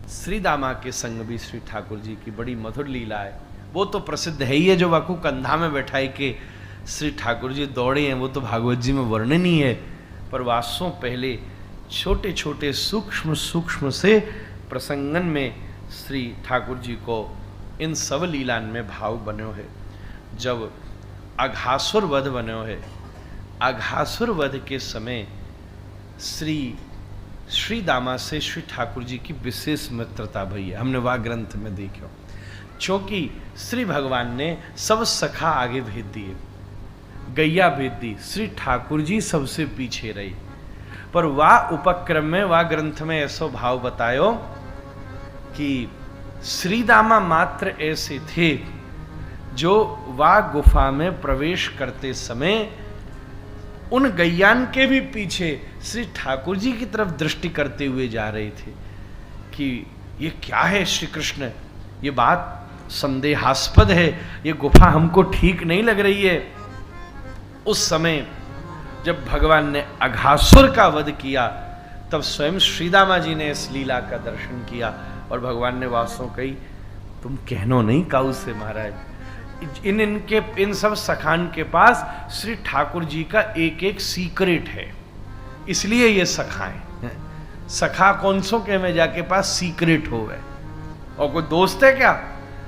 श्री दामा के संग भी श्री ठाकुर जी की बड़ी मधुर लीला है। वो तो प्रसिद्ध है ही है, जो वाकू कंधा में बैठाई के श्री ठाकुर जी दौड़े हैं, वो तो भागवत जी में वर्णन ही है। पर वासों पहले छोटे छोटे सूक्ष्म सूक्ष्म से प्रसंगन में श्री ठाकुर जी को इन सब लीलान में भाव बनो है। जब अघासुर वध बनो है, अघासुर वध के समय श्री दामा से श्री ठाकुर जी की विशेष मित्रता भई है। हमने वह ग्रंथ में देखो, क्योंकि श्री भगवान ने सब सखा आगे भेज दिए, गैया भेज दी, श्री ठाकुर जी सबसे पीछे रही। पर वह उपक्रम में, वह ग्रंथ में ऐसा भाव बतायो कि श्री दामा मात्र ऐसे थे जो वह गुफा में प्रवेश करते समय उन गैयान के भी पीछे श्री ठाकुर जी की तरफ दृष्टि करते हुए जा रहे थे कि ये क्या है श्री कृष्ण, ये बात संदेहास्पद है, ये गुफा हमको ठीक नहीं लग रही है। उस समय जब भगवान ने अघासुर का वध किया, तब स्वयं श्रीदामा जी ने इस लीला का दर्शन किया और भगवान ने वासों कही, तुम कहनो नहीं काऊ से महाराज, इन सब सखान के पास श्री ठाकुर जी का एक एक सीक्रेट है, इसलिए ये सखाएं। सखा कौन सो के में जाके पास सीक्रेट हो गए, और कोई दोस्त है क्या?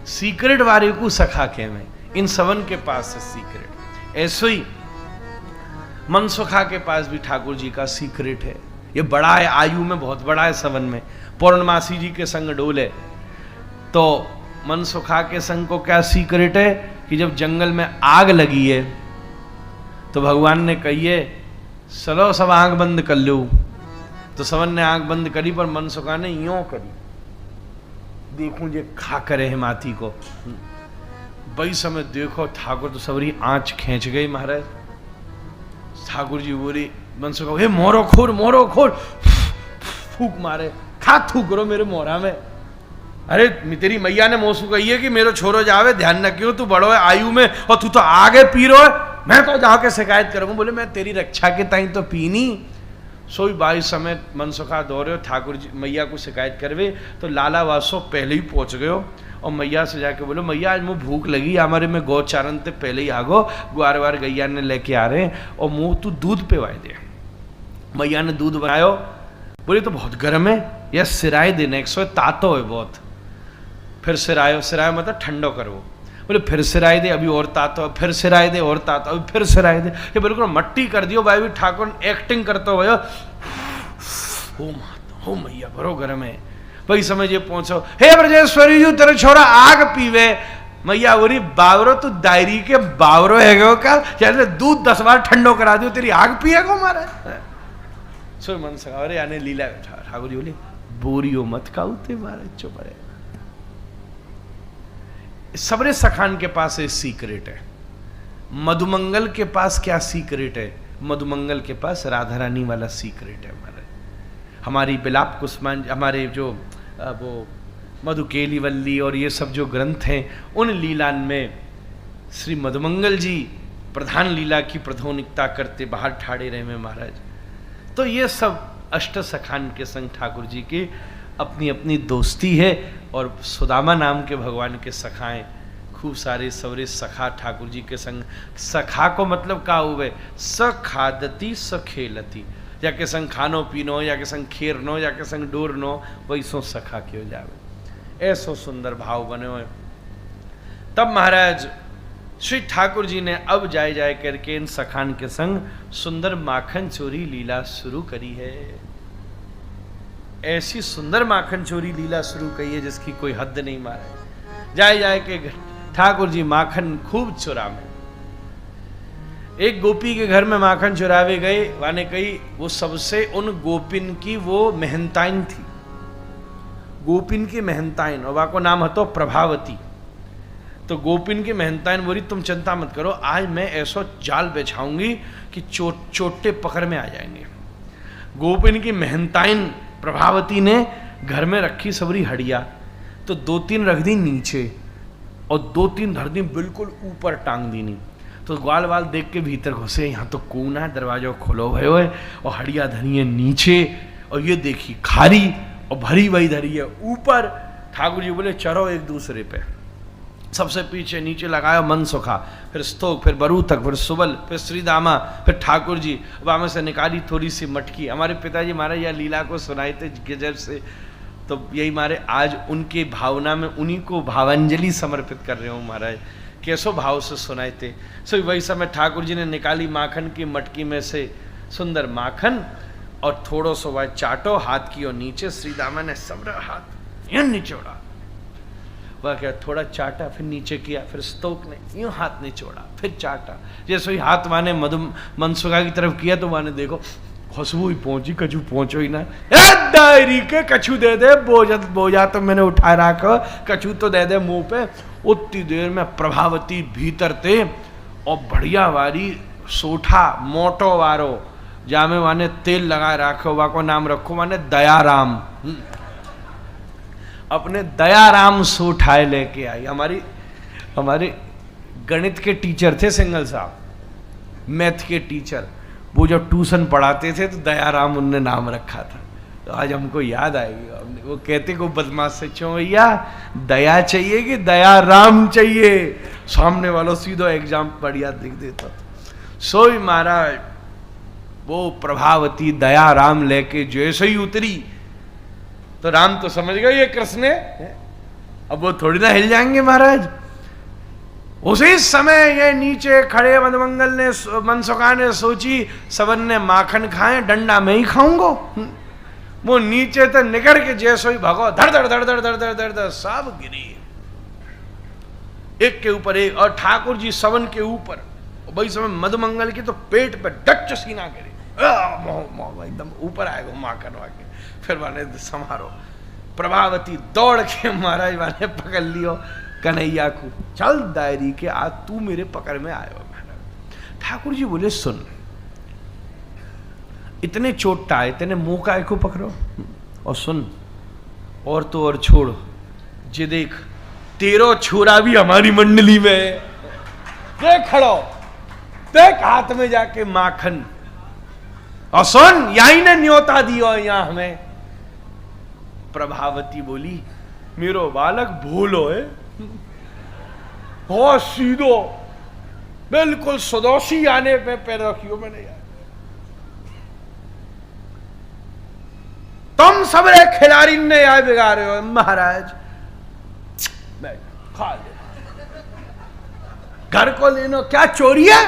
सीक्रेट वाले को सखा के में, इन सबन के पास है सीक्रेट। ऐसे ही मनसुखा के पास भी ठाकुर जी का सीक्रेट है। ये बड़ा है, आयु में बहुत बड़ा है सबन में, पौर्णमासी जी के संग डोले। तो मनसुखा के संग को क्या सीक्रेट है कि जब जंगल में आग लगी है तो भगवान ने कहिए चलो सब आंख बंद कर लो। तो सबन ने आंख बंद करी, पर मनसुखा ने यूं करी, देखूं जे खा करे है माथी को। वही समय देखो ठाकुर तो सबरी आंच खींच गई महाराज। ठाकुर जी बोली मनसुखा, हे मोरो खोर फूक मारे, खा थूक करो मेरे मोहरा में। अरे तेरी मैया ने मोसू कही है कि मेरे छोरो जावे, ध्यान न क्यों, तू बड़ो है आयु में और तू तो आगे पी रो है, मैं तो जाके शिकायत करूंगा। बोले मैं तेरी रक्षा के ताई तो पीनी। सोई बाई समय मनसुखा दौड़े ठाकुर जी मैया को शिकायत करवे, तो लाला वासो पहले ही पहुंच गयो और मैया से जाके बोलो, मैया आज मुँह भूख लगी, हमारे में गौचारण ते पहले ही आगो, ग्वार वार गैया ने लेके आ रहे हैं और मुँह तू दूध पिवाए दे। मैया ने दूध बनायो, बोले तो बहुत गर्म है, या सिराय देने 100 तातो है बहुत। फिर सिरायो, सिरायो मतलब ठंडो करो। बोले फिर सिराय दे, अभी और तातो, फिर सिराय दे और तातो, अभी फिर सिराय दे। ये बिल्कुल मट्टी कर दियो भाई। ठाकुर एक्टिंग करते हुए हो मैया बरो गर्म है। वही समझिए पहुंचो, हे ब्रजेश्वरी जी तेरे छोरा आग पीवे। मैया बोली बावरो तू दायरी के बावरो है का, जैसे दूध 10 बार ठंडो करा दियो तेरी आग पिएगो मारे। सो मन सका यानी लीला ठाकुर जी बोले बोरियो मत खाऊते मारे, चुप रहे। सबरे सखान के पास एक सीक्रेट है। मधुमंगल के पास क्या सीक्रेट है? मधुमंगल के पास राधा रानी वाला सीक्रेट है। हमारी बिलाप कुसुमान, हमारे जो वो मधुकेली वल्ली और ये सब जो ग्रंथ हैं, उन लीलान में श्री मधुमंगल जी प्रधान लीला की प्रधोनिकता करते बाहर ठाड़े रहे में महाराज। तो ये सब अष्ट सखान के संग ठाकुर जी की अपनी अपनी दोस्ती है। और सुदामा नाम के भगवान के सखाएं खूब सारे सवरे सखा ठाकुर जी के संग। सखा को मतलब का हुए सखादती सखेलती, या के संग खानो पीनो, या के संग खेरनो, या के संग डोरनो, वही सो सखा क्यों जावे। ऐसो सुंदर भाव बने हुए। तब महाराज श्री ठाकुर जी ने अब जाए जाए करके इन सखान के संग सुंदर माखन चोरी लीला शुरू करी है। ऐसी सुंदर माखन चोरी लीला शुरू करी है जिसकी कोई हद नहीं मारे। जाए जाए के ठाकुर जी माखन खूब चुरावे। एक गोपी के घर में माखन चुरावे गए, वाने कही वो सबसे उन गोपिन की वो मेहनताइन थी, गोपिन की मेहनताइन, और वाको नाम हतो प्रभावती। तो गोपिन की मेहनताइन बोली तुम चिंता मत करो, आज मैं ऐसा जाल बिछाऊंगी कि चोटे पकड़ में आ जाएंगे। गोपिन की मेहनताइन प्रभावती ने घर में रखी सबरी हड़िया, तो 2-3 रख दी नीचे और 2-3 धर दी बिल्कुल ऊपर टांग दी नहीं। तो ग्वाल वाल देख के भीतर घुसे, यहाँ तो कूना है, दरवाजा खोलो भयो है और हड़िया धनिए नीचे, और ये देखी खारी और भरी वही धरी है ऊपर। ठाकुर जी बोले चढ़ो एक दूसरे पे, सबसे पीछे नीचे लगाया मन सुखा, फिर स्तोक, फिर बरू तक, फिर सुबल, फिर श्रीदामा, फिर ठाकुर जी। वहाँ से निकाली थोड़ी सी मटकी। हमारे पिताजी महाराज यह लीला को सुनाए थे गजब से, तो यही मारे आज उनके भावना में उन्हीं को भावांजलि समर्पित कर रहे हो महाराज, कैसो भाव से सुनाए थे। सो वही समय ठाकुर जी ने निकाली माखन की मटकी में से सुंदर माखन और थोड़ो सो वह चाटो हाथ की और नीचे। श्रीदामा ने सबरा हाथ यूं निचोड़ा, वह क्या थोड़ा चाटा, फिर नीचे किया, फिर स्तोक ने यूं हाथ निचोड़ा, फिर चाटा। जैसे ही हाथ माने मनसुखा की तरफ किया तो माने देखो खुशबू ही पहुंची, कछू पहुंचो ही ना। डायरी के कछू दे दे, बोझा तो मैंने उठा रखा, कछू तो दे दे मुंह पे। उतनी देर में प्रभावती भीतर थे और बढ़िया वारी सोठा मोटो वारो जामे माने तेल लगा रखो, वा को नाम रखो माने दयाराम। अपने दयाराम सोठाए लेके आई। हमारे गणित के टीचर थे सिंगल साहब, मैथ के टीचर, वो जब ट्यूशन पढ़ाते थे तो दयाराम उनने नाम रखा था। तो आज हमको याद आएगी, वो कहते को बदमाश से, क्यों भैया दया चाहिए कि दयाराम चाहिए? सामने वालों सीधो एग्जाम बढ़िया दिख देता। सोई महाराज वो प्रभावती दयाराम लेके जैसे ही उतरी तो राम तो समझ गए ये कृष्ण है, अब वो थोड़ी ना हिल जाएंगे महाराज। उसी समय ये नीचे खड़े मधुमंगल ने, मनसुखा ने सोची सबन ने माखन खाए, डंडा में ही खाऊंगो। वो नीचे तो निकल के जैसो ही भगो, धड़ धड़ धड़ धड़ धड़ धड़ धड़ धड़ सब गिरी एक के ऊपर एक, और ठाकुर जी सबन के ऊपर। वही समय मधुमंगल की तो पेट पे डच सीना गिरी, एकदम ऊपर आएगा माखन वाके। फिर माने समारो, प्रभावती दौड़ के महाराज माने पकड़ लियो कन्हैया को, चल दायरी के आज तू मेरे पकड़ में आयो। महाराज ठाकुर जी बोले सुन, इतने चोटता है, इतने मुंह का को पकड़ो, और सुन और तो और छोड़, जे देख तेरो छोरा भी हमारी मंडली में है, देख खड़ो, देख हाथ में जाके माखन, और सुन यही ने न्योता दियो यहाँ हमें। प्रभावती बोली मेरो बालक भूलो है, बहुत सीधो, बिल्कुल सदोषी आने पे पैर रखियो मैंने यार। तुम सब खिलाड़ी ने यार बिगाड़े हो महाराज, खा ले, घर को लेनो क्या चोरी है,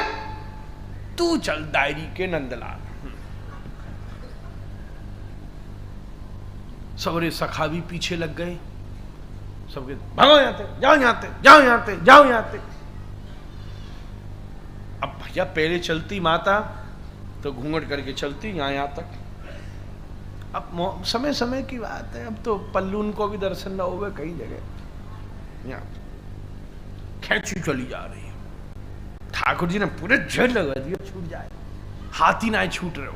तू चल दायरी के नंदलाल। सबरे सखा भी पीछे लग गए, सबके भागो यहाँ से, जाओ यहाँ से, जाओ यहाँ से, जाओ यहाँ से। अब भैया पहले चलती माता तो घूंघट करके चलती यहाँ तक। अब समय समय की बात है, अब तो पल्लून को भी दर्शन न होवे कई जगह, यहाँ खैंची चली जा रही है। ठाकुर जी ने पूरे झड़ लगा दिया, छूट जाए, हाथी ना छूट रहे हो।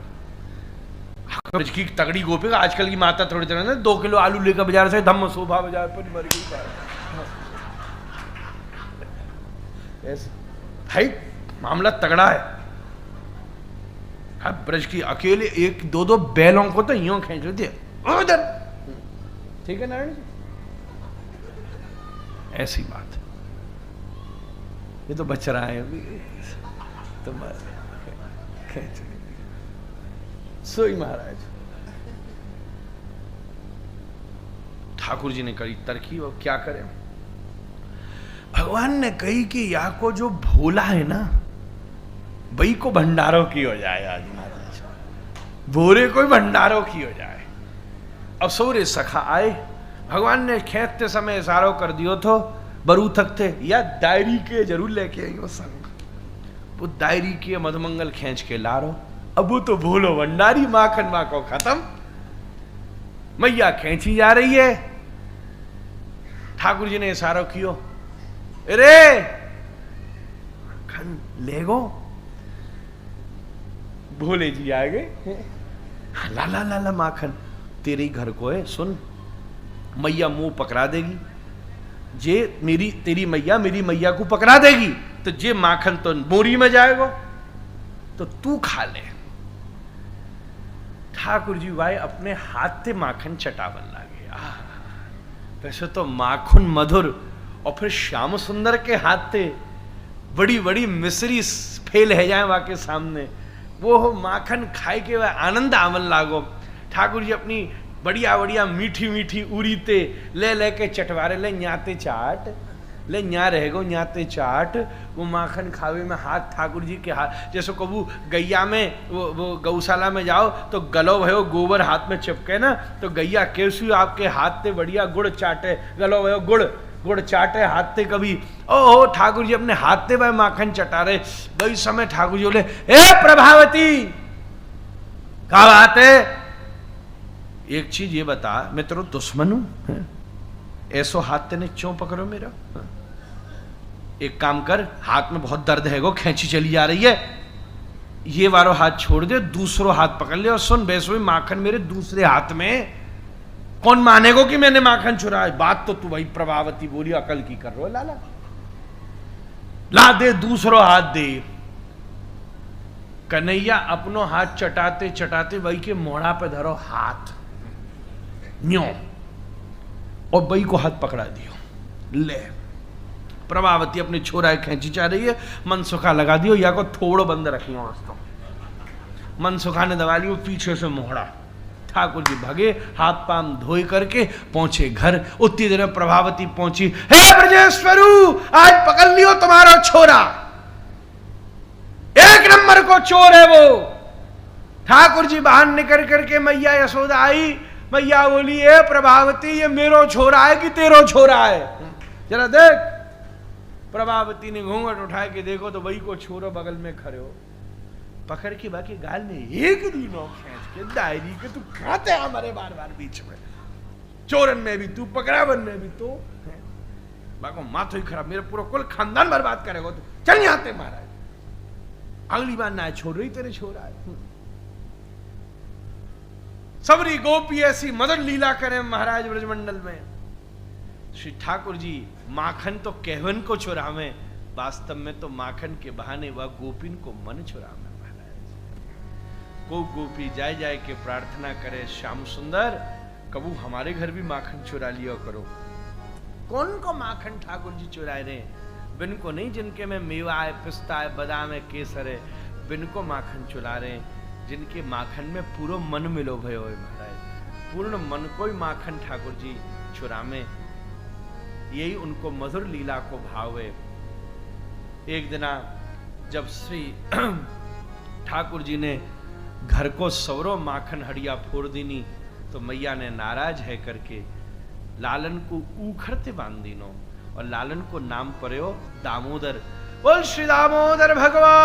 की तगड़ी गोपी का आजकल की माता थोड़ी तरह ना 2 किलो आलू लेकर बाजार से धम्म शोभा बाजार पर मर गई ऐसे। भाई मामला तगड़ा है। अब ब्रज की अकेले 1-2 बैलों को तो यूं खींच दिया उधर, ठीक है नारायण जी, ऐसी बात। ये तो बच रहा है अभी, तो खींच सोई महाराज। ठाकुर जी ने करी तरकीब, और क्या करें, भगवान ने कही कि या को जो भोला है ना वही को भंडारों की हो जाए। आज महाराज भोरे कोई भंडारों की हो जाए। अब सोरे सखा आए, भगवान ने खेतते समय इशारों कर दियो तो बरू तक थे या डायरी के जरूर लेके आई वो संग, वो डायरी के मधुमंगल खींच के ला रो। अब वो तो भूलो भंडारी, माखन माँ को खत्म, मैया खींची जा रही है। ठाकुर जी ने इशारा कियो, अरे माखन ले गो। भोले जी आ गए, ला ला ला ला माखन तेरे ही घर को है, सुन मैया मुंह पकड़ा देगी, जे मेरी तेरी मैया मेरी मैया को पकड़ा देगी तो जे माखन तो बोरी में जाएगा, तो तू खा ले। ठाकुर जी भाई अपने हाथ से माखन चटावन लागे। वैसे तो माखन मधुर, और फिर श्याम सुंदर के हाथ से बड़ी बड़ी मिश्री फेल है जाए वहां के सामने, वो माखन खाए के वह आनंद आवन लागो। ठाकुर जी अपनी बढ़िया बढ़िया मीठी मीठी उड़ीते ले लेके चटवारे ले न्याते चाट ले न्या रहेगो न्याते चाट, वो माखन खावे में हाथ ठाकुर जी के हाथ, जैसे कबू गैया में वो गौशाला में जाओ तो गलो भयो गोबर हाथ में चिपके ना, तो गैया कैसी आपके हाथ से बढ़िया गुड़ चाटे, गलो भयो गुड़ चाटे हाथ से कभी। ओ ठाकुर जी अपने हाथ से भाई माखन चटा रहे। वही समय ठाकुर जी बोले, ए प्रभावती क्या बात है, एक चीज ये बता, मैं तेरा दुश्मन हूं? ऐसो हाथ तेने क्यों पकड़ो मेरा? एक काम कर, हाथ में बहुत दर्द है, गो खींची चली जा रही है, ये वारो हाथ छोड़ दे, दूसरो हाथ पकड़ ले, और सुन वैसे माखन मेरे दूसरे हाथ में, कौन मानेगो कि मैंने माखन चुराया? बात तो तू भाई प्रभावती बोली अकल की कर रो लाला, ला दे दूसरो हाथ दे। कन्हैया अपनो हाथ चटाते चटाते वही के मोड़ा पे धरो हाथ न्यो, और वही को हाथ पकड़ा दियो। ले प्रभावती अपने छोरा खींची जा रही है, मनसुखा लगा दियो, या को थोड़ो बंद रखियो तो मनसुखा ने दबा लियो पीछे से मोहड़ा। ठाकुर जी भगे, हाथ पाम धोई करके पहुंचे घर। उतनी देर में प्रभावती पहुंची, हे ब्रजेश्वरू आज पकड़ लियो तुम्हारा छोरा, एक नंबर को चोर है वो। ठाकुर जी बाहर निकल करके मैया यशोदा आई, मैया बोली, ए प्रभावती ये मेरो छोरा है कि तेरो छोरा है, जरा देख। प्रभावती ने घूंघट उठा के देखो तो वही को छोरो बगल में खड़े हो, पकड़ के बाकी गाल में एक दिनों खींच के डायरी के, तू खाते हमारे बार बार बीच में, चोरन में भी तू, पकड़ावन में भी तू, बाको माथो ही खराब, मेरा पूरा कुल खानदान बर्बाद करेगा तू, चल यहाँ ते महाराज, अगली बार ना छोड़ रही तेरे छोरा है। सबरी गोपी ऐसी मदन लीला करे महाराज ब्रजमंडल में। श्री ठाकुर जी माखन तो कहवन को चुरावे, वास्तव में तो माखन के बहाने वह गोपिन को मन चुरावे। महाराज को गोपी जाए जाए के प्रार्थना करे, श्याम सुंदर कबू हमारे घर भी माखन चुरा लिया करो। कौन को माखन ठाकुर जी चुराए रहे? बिन को नहीं, जिनके में मेवा है, पिस्ता है, बादाम है, केसर है, बिन को माखन चुरा रहे, जिनके माखन में पूरा मन मिलो भयो है महाराज, पूर्ण मन को ही माखन ठाकुर जी चुरामे, यही उनको मधुर लीला को भावे। एक दिना जब श्री ठाकुर जी ने घर को सौरो माखन हड़िया फोड़ दीनी, तो मैया ने नाराज है करके लालन को उखड़ते बांध दीनो, और लालन को नाम पड़े दामोदर। बोल श्री दामोदर भगवान